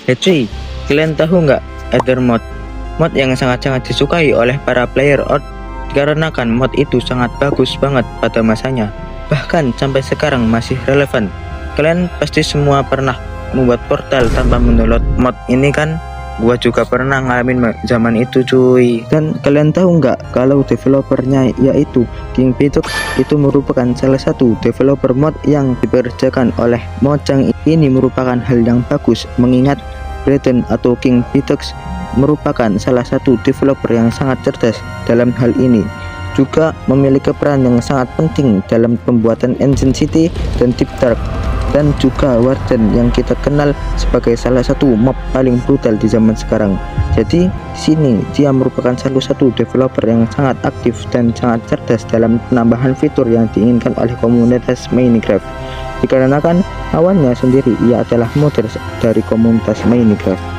Hey cuy, kalian tahu nggak Ether Mod? Mod yang sangat-sangat disukai oleh para player out dikarenakan mod itu sangat bagus banget pada masanya. Bahkan sampai sekarang masih relevan. Kalian pasti semua pernah membuat portal tanpa mendownload mod ini kan? Gua juga pernah ngalamin zaman itu cuy. Dan kalian tahu nggak kalau developernya yaitu King Pitox itu merupakan salah satu developer mod yang dikerjakan oleh Mojang. Ini merupakan hal yang bagus mengingat Brayden atau King Pitox merupakan salah satu developer yang sangat cerdas dalam hal ini. Juga memiliki peran yang sangat penting dalam pembuatan Ancient City dan Deep Dark, dan juga Warden yang kita kenal sebagai salah satu mob paling brutal di zaman sekarang. Jadi di sini dia merupakan salah satu developer yang sangat aktif dan sangat cerdas dalam penambahan fitur yang diinginkan oleh komunitas Minecraft. Dikarenakan awalnya sendiri ia adalah modder dari komunitas Minecraft.